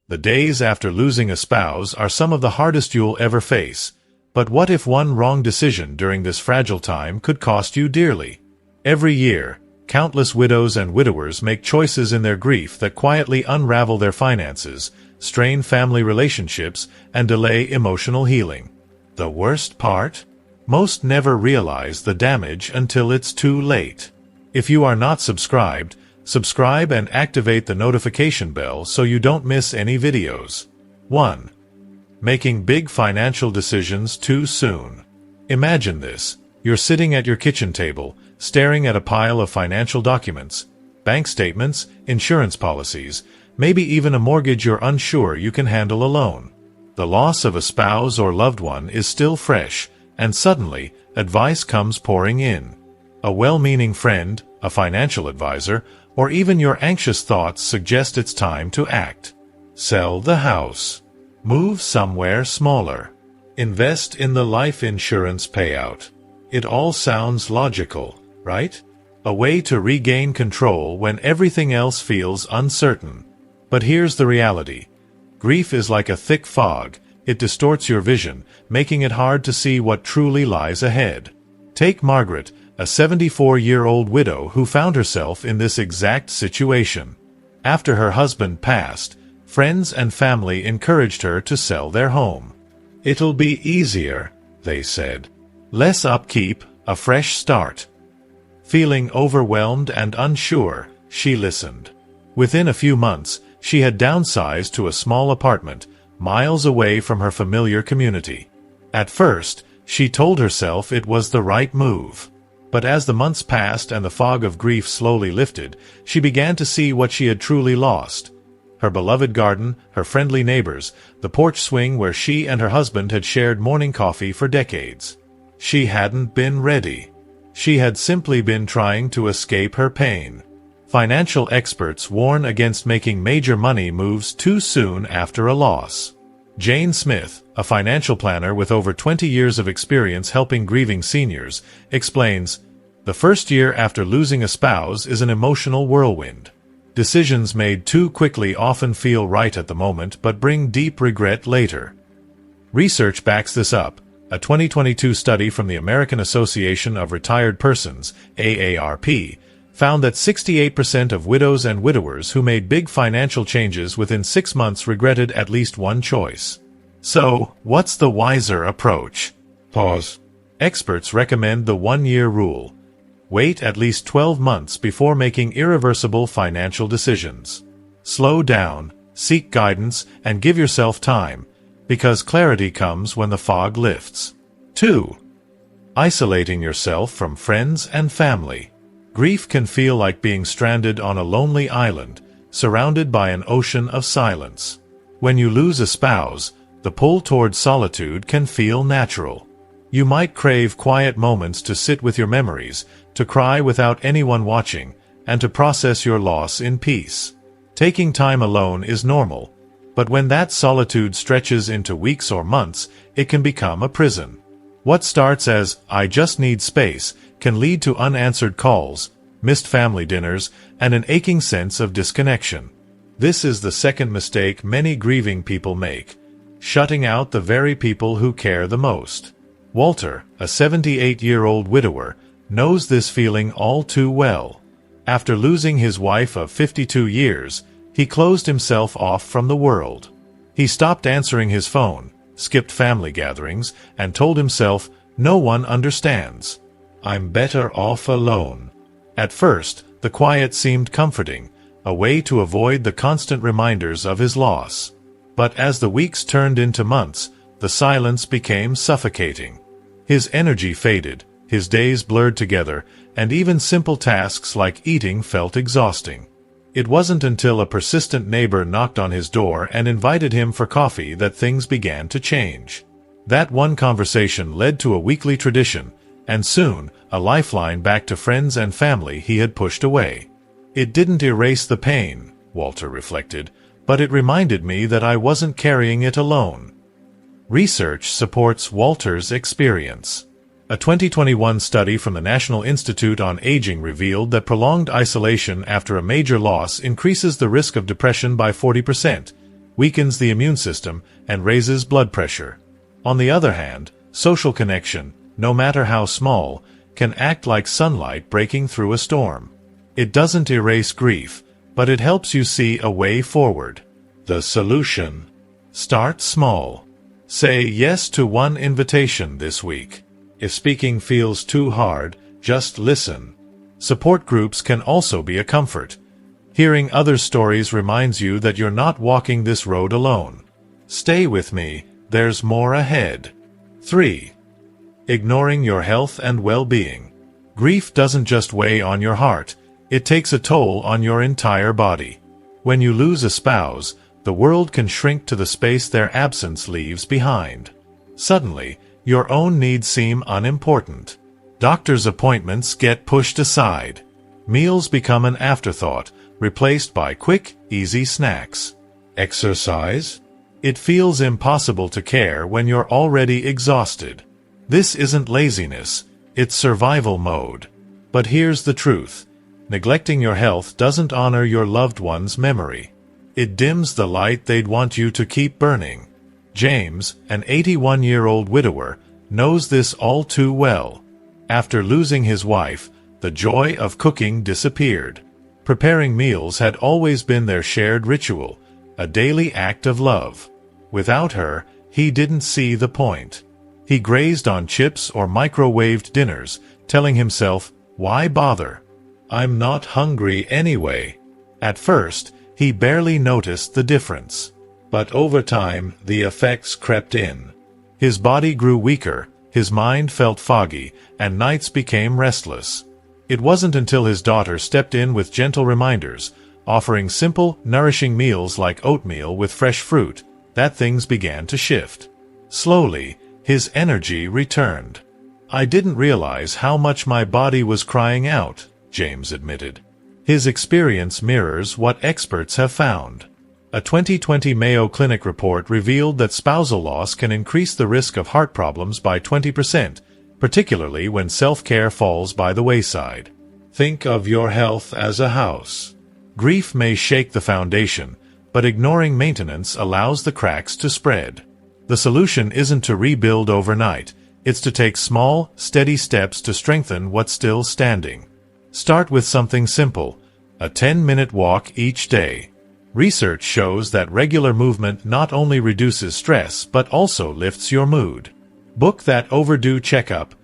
The days after losing a spouse are some of the hardest you'll ever face. But what if one wrong decision during this fragile time could cost you dearly? Every year, countless widows and widowers make choices in their grief that quietly unravel their finances, strain family relationships, and delay emotional healing. The worst part? Most never realize the damage until it's too late. If you are not subscribed, subscribe and activate the notification bell so you don't miss any videos. 1. Making big financial decisions too soon. Imagine this. You're sitting at your kitchen table, staring at a pile of financial documents, bank statements, insurance policies, maybe even a mortgage you're unsure you can handle alone. The loss of a spouse or loved one is still fresh, and suddenly, advice comes pouring in. A well-meaning friend, a financial advisor, or even your anxious thoughts suggest it's time to act. Sell the house. Move somewhere smaller. Invest in the life insurance payout. It all sounds logical, right? A way to regain control when everything else feels uncertain. But here's the reality. Grief is like a thick fog. It distorts your vision, making it hard to see what truly lies ahead. Take Margaret, a 74-year-old widow who found herself in this exact situation. After her husband passed, friends and family encouraged her to sell their home. "It'll be easier," they said. "Less upkeep, a fresh start." Feeling overwhelmed and unsure, she listened. Within a few months, she had downsized to a small apartment, miles away from her familiar community. At first, she told herself it was the right move. But as the months passed and the fog of grief slowly lifted, she began to see what she had truly lost. Her beloved garden, her friendly neighbors, the porch swing where she and her husband had shared morning coffee for decades. She hadn't been ready. She had simply been trying to escape her pain. Financial experts warn against making major money moves too soon after a loss. Jane Smith, a financial planner with over 20 years of experience helping grieving seniors, explains, "The first year after losing a spouse is an emotional whirlwind. Decisions made too quickly often feel right at the moment but bring deep regret later." Research backs this up. A 2022 study from the American Association of Retired Persons, AARP, found that 68% of widows and widowers who made big financial changes within 6 months regretted at least one choice. So, what's the wiser approach? Pause. Experts recommend the 1-year rule. Wait at least 12 months before making irreversible financial decisions. Slow down, seek guidance, and give yourself time, because clarity comes when the fog lifts. 2. Isolating yourself from friends and family. Grief can feel like being stranded on a lonely island, surrounded by an ocean of silence. When you lose a spouse, the pull toward solitude can feel natural. You might crave quiet moments to sit with your memories, to cry without anyone watching, and to process your loss in peace. Taking time alone is normal, but when that solitude stretches into weeks or months, it can become a prison. What starts as, "I just need space," can lead to unanswered calls, missed family dinners, and an aching sense of disconnection. This is the second mistake many grieving people make, shutting out the very people who care the most. Walter, a 78-year-old widower, knows this feeling all too well. After losing his wife of 52 years, he closed himself off from the world. He stopped answering his phone, skipped family gatherings, and told himself, "No one understands. I'm better off alone." At first, the quiet seemed comforting, a way to avoid the constant reminders of his loss. But as the weeks turned into months, the silence became suffocating. His energy faded, his days blurred together, and even simple tasks like eating felt exhausting. It wasn't until a persistent neighbor knocked on his door and invited him for coffee that things began to change. That one conversation led to a weekly tradition, and soon, a lifeline back to friends and family he had pushed away. It didn't erase the pain, Walter reflected, but it reminded me that I wasn't carrying it alone. Research supports Walter's experience. A 2021 study from the National Institute on Aging revealed that prolonged isolation after a major loss increases the risk of depression by 40%, weakens the immune system, and raises blood pressure. On the other hand, social connection, no matter how small, can act like sunlight breaking through a storm. It doesn't erase grief, but it helps you see a way forward. The solution: start small. Say yes to one invitation this week. If speaking feels too hard, just listen. Support groups can also be a comfort. Hearing others' stories reminds you that you're not walking this road alone. Stay with me, there's more ahead. 3. Ignoring your health and well-being. Grief doesn't just weigh on your heart, it takes a toll on your entire body. When you lose a spouse, the world can shrink to the space their absence leaves behind. Suddenly, your own needs seem unimportant. Doctor's appointments get pushed aside. Meals become an afterthought, replaced by quick, easy snacks. Exercise? It feels impossible to care when you're already exhausted. This isn't laziness, it's survival mode. But here's the truth. Neglecting your health doesn't honor your loved one's memory. It dims the light they'd want you to keep burning. James, an 81-year-old widower, knows this all too well. After losing his wife, the joy of cooking disappeared. Preparing meals had always been their shared ritual, a daily act of love. Without her, he didn't see the point. He grazed on chips or microwaved dinners, telling himself, "Why bother? I'm not hungry anyway." At first, he barely noticed the difference. But over time, the effects crept in. His body grew weaker, his mind felt foggy, and nights became restless. It wasn't until his daughter stepped in with gentle reminders, offering simple, nourishing meals like oatmeal with fresh fruit, that things began to shift. Slowly, his energy returned. "I didn't realize how much my body was crying out," James admitted. His experience mirrors what experts have found. A 2020 Mayo Clinic report revealed that spousal loss can increase the risk of heart problems by 20%, particularly when self-care falls by the wayside. Think of your health as a house. Grief may shake the foundation, but ignoring maintenance allows the cracks to spread. The solution isn't to rebuild overnight, it's to take small, steady steps to strengthen what's still standing. Start with something simple, a 10-minute walk each day. Research shows that regular movement not only reduces stress but also lifts your mood. Book that overdue checkup.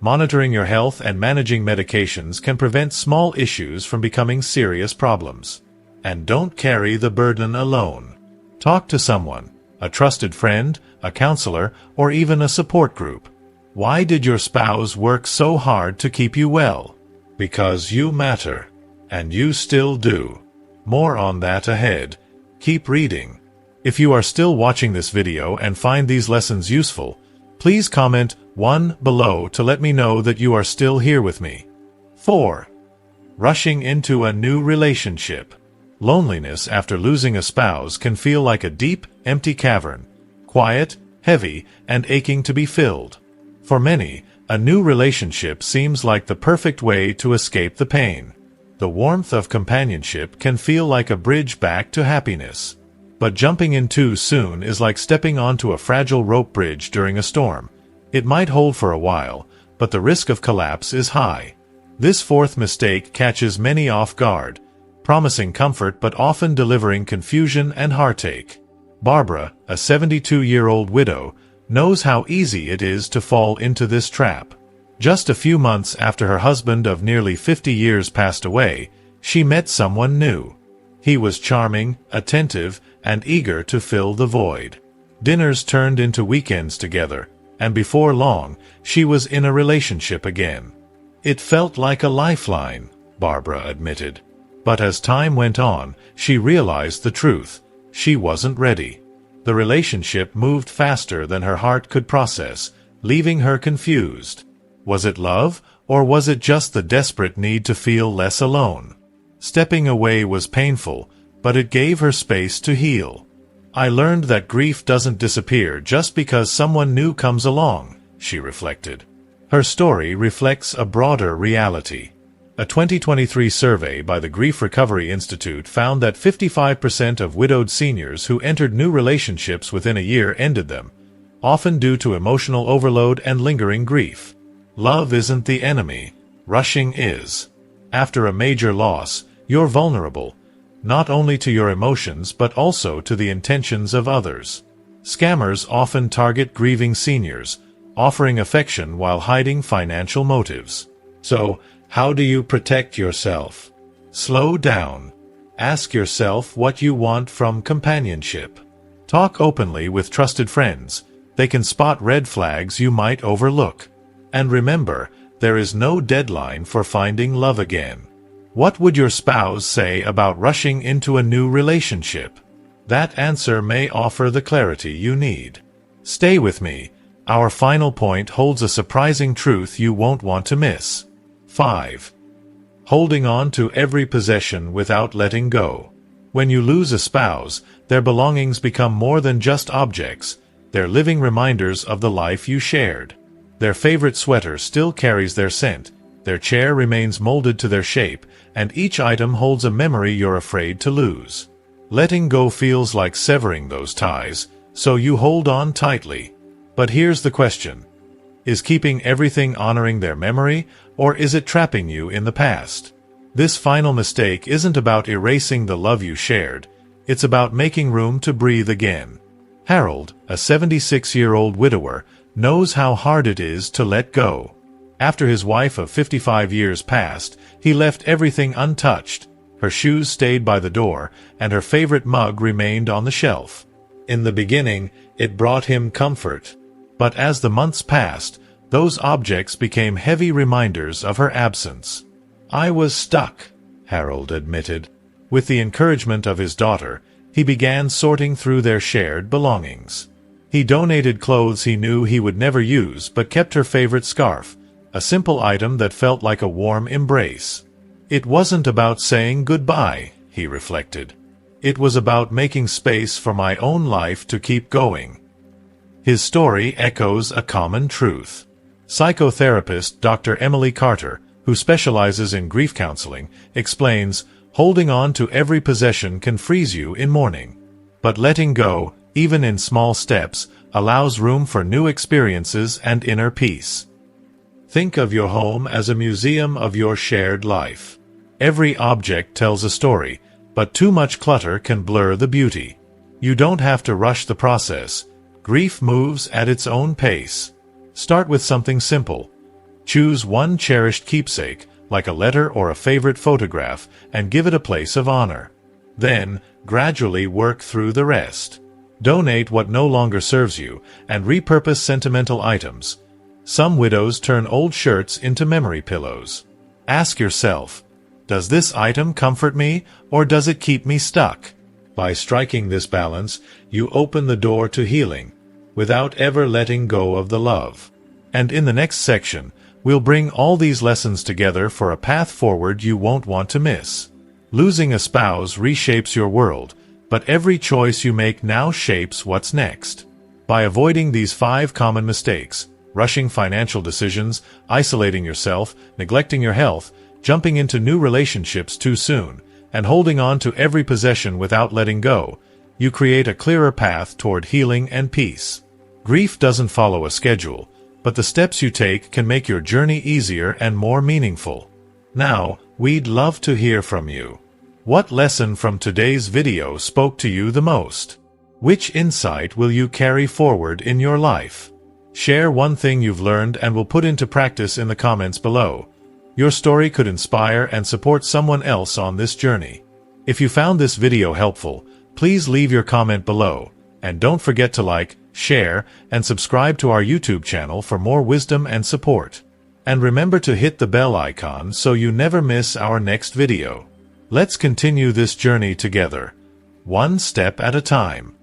Monitoring your health and managing medications can prevent small issues from becoming serious problems. And don't carry the burden alone. Talk to someone, a trusted friend, a counselor, or even a support group. Why did your spouse work so hard to keep you well? Because you matter. And you still do. More on that ahead. Keep reading. If you are still watching this video and find these lessons useful, please comment 1 below to let me know that you are still here with me. 4. Rushing into a new relationship. Loneliness after losing a spouse can feel like a deep, empty cavern, quiet, heavy, and aching to be filled. For many, a new relationship seems like the perfect way to escape the pain. The warmth of companionship can feel like a bridge back to happiness. But jumping in too soon is like stepping onto a fragile rope bridge during a storm. It might hold for a while, but the risk of collapse is high. This fourth mistake catches many off guard, promising comfort but often delivering confusion and heartache. Barbara, a 72-year-old widow, knows how easy it is to fall into this trap. Just a few months after her husband of nearly 50 years passed away, she met someone new. He was charming, attentive, and eager to fill the void. Dinners turned into weekends together, and before long, she was in a relationship again. It felt like a lifeline, Barbara admitted. But as time went on, she realized the truth. She wasn't ready. The relationship moved faster than her heart could process, leaving her confused. Was it love, or was it just the desperate need to feel less alone? Stepping away was painful, but it gave her space to heal. "I learned that grief doesn't disappear just because someone new comes along," she reflected. Her story reflects a broader reality. A 2023 survey by the Grief Recovery Institute found that 55% of widowed seniors who entered new relationships within a year ended them, often due to emotional overload and lingering grief. Love isn't the enemy. Rushing is. After a major loss, you're vulnerable, not only to your emotions but also to the intentions of others. Scammers often target grieving seniors, offering affection while hiding financial motives. So, how do you protect yourself? Slow down. Ask yourself what you want from companionship. Talk openly with trusted friends. They can spot red flags you might overlook. And remember, there is no deadline for finding love again. What would your spouse say about rushing into a new relationship? That answer may offer the clarity you need. Stay with me. Our final point holds a surprising truth you won't want to miss. 5. Holding on to every possession without letting go. When you lose a spouse, their belongings become more than just objects. They're living reminders of the life you shared. Their favorite sweater still carries their scent, their chair remains molded to their shape, and each item holds a memory you're afraid to lose. Letting go feels like severing those ties, so you hold on tightly. But here's the question. Is keeping everything honoring their memory, or is it trapping you in the past? This final mistake isn't about erasing the love you shared, it's about making room to breathe again. Harold, a 76-year-old widower, knows how hard it is to let go. After his wife of 55 years passed, he left everything untouched. Her shoes stayed by the door, and her favorite mug remained on the shelf. In the beginning, it brought him comfort. But as the months passed, those objects became heavy reminders of her absence. "I was stuck," Harold admitted. With the encouragement of his daughter, he began sorting through their shared belongings. He donated clothes he knew he would never use but kept her favorite scarf, a simple item that felt like a warm embrace. It wasn't about saying goodbye, he reflected. It was about making space for my own life to keep going. His story echoes a common truth. Psychotherapist Dr. Emily Carter, who specializes in grief counseling, explains, holding on to every possession can freeze you in mourning. But letting go, even in small steps, allows room for new experiences and inner peace. Think of your home as a museum of your shared life. Every object tells a story, but too much clutter can blur the beauty. You don't have to rush the process. Grief moves at its own pace. Start with something simple. Choose one cherished keepsake, like a letter or a favorite photograph, and give it a place of honor. Then, gradually work through the rest. Donate what no longer serves you, and repurpose sentimental items. Some widows turn old shirts into memory pillows. Ask yourself, does this item comfort me, or does it keep me stuck? By striking this balance, you open the door to healing, without ever letting go of the love. And in the next section, we'll bring all these lessons together for a path forward you won't want to miss. Losing a spouse reshapes your world, but every choice you make now shapes what's next. By avoiding these 5 common mistakes, rushing financial decisions, isolating yourself, neglecting your health, jumping into new relationships too soon, and holding on to every possession without letting go, you create a clearer path toward healing and peace. Grief doesn't follow a schedule, but the steps you take can make your journey easier and more meaningful. Now, we'd love to hear from you. What lesson from today's video spoke to you the most? Which insight will you carry forward in your life? Share one thing you've learned and we'll put into practice in the comments below. Your story could inspire and support someone else on this journey. If you found this video helpful, please leave your comment below, and don't forget to like, share, and subscribe to our YouTube channel for more wisdom and support. And remember to hit the bell icon so you never miss our next video. Let's continue this journey together, one step at a time.